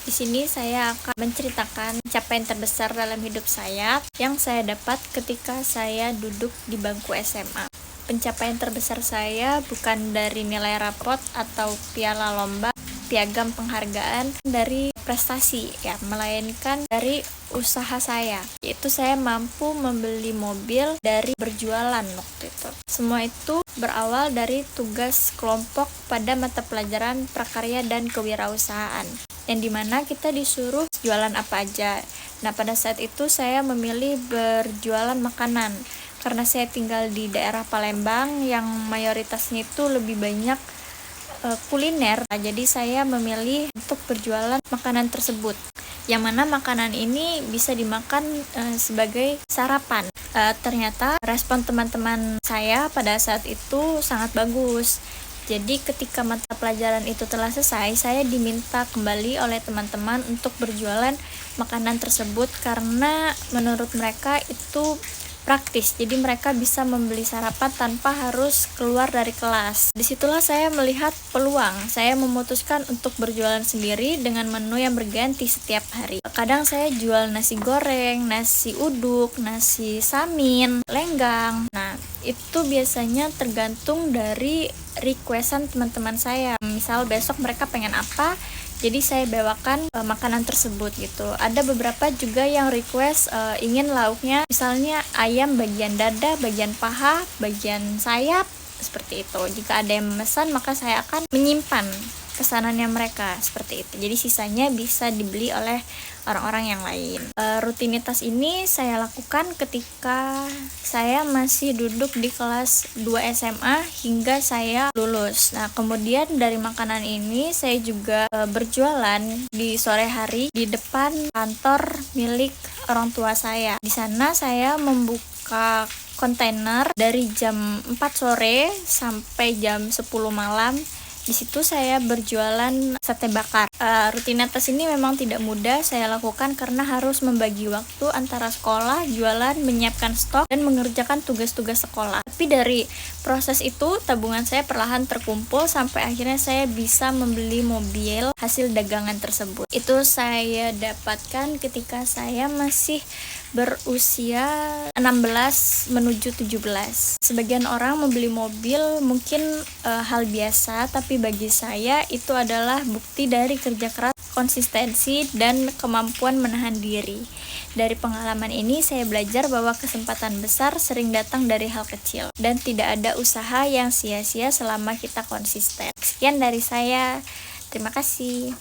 Di sini saya akan menceritakan pencapaian terbesar dalam hidup saya yang saya dapat ketika saya duduk di bangku SMA. Pencapaian terbesar saya bukan dari nilai rapot atau piala lomba, piagam penghargaan dari prestasi ya, melainkan dari usaha saya, yaitu saya mampu membeli mobil dari berjualan waktu itu. Semua itu berawal dari tugas kelompok pada mata pelajaran prakarya dan kewirausahaan, yang dimana kita disuruh jualan apa aja. Nah, pada saat itu saya memilih berjualan makanan karena saya tinggal di daerah Palembang yang mayoritasnya itu lebih banyak kuliner. Nah, jadi saya memilih untuk berjualan makanan tersebut, yang mana makanan ini bisa dimakan sebagai sarapan. Ternyata respon teman-teman saya pada saat itu sangat bagus. Jadi ketika mata pelajaran itu telah selesai, saya diminta kembali oleh teman-teman untuk berjualan makanan tersebut karena menurut mereka itu praktis. Jadi mereka bisa membeli sarapan tanpa harus keluar dari kelas. Disitulah saya melihat peluang. Saya memutuskan untuk berjualan sendiri dengan menu yang berganti setiap hari. Kadang saya jual nasi goreng, nasi uduk, nasi samin, lenggang. Nah, itu biasanya tergantung dari requestan teman-teman saya. Misal besok mereka pengen apa, jadi saya bawakan makanan tersebut gitu. Ada beberapa juga yang request ingin lauknya misalnya ayam bagian dada, bagian paha, bagian sayap, seperti itu. Jika ada yang memesan, maka saya akan menyimpan pesanannya mereka seperti itu. Jadi sisanya bisa dibeli oleh orang-orang yang lain. Rutinitas ini saya lakukan ketika saya masih duduk di kelas 2 SMA hingga saya lulus. Nah, kemudian dari makanan ini saya juga berjualan di sore hari di depan kantor milik orang tua saya. Di sana saya membuka kontainer dari jam 4 sore sampai jam 10 malam. Di situ saya berjualan sate bakar. Rutinitas ini memang tidak mudah saya lakukan karena harus membagi waktu antara sekolah, jualan, menyiapkan stok, dan mengerjakan tugas-tugas sekolah. Tapi dari proses itu, tabungan saya perlahan terkumpul sampai akhirnya saya bisa membeli mobil hasil dagangan tersebut. Itu saya dapatkan ketika saya masih berusia 16 menuju 17. Sebagian orang membeli mobil mungkin hal biasa, tapi bagi saya itu adalah bukti dari kerja keras, konsistensi, dan kemampuan menahan diri. Dari pengalaman ini saya belajar bahwa kesempatan besar sering datang dari hal kecil dan tidak ada usaha yang sia-sia selama kita konsisten. Sekian dari saya. Terima kasih.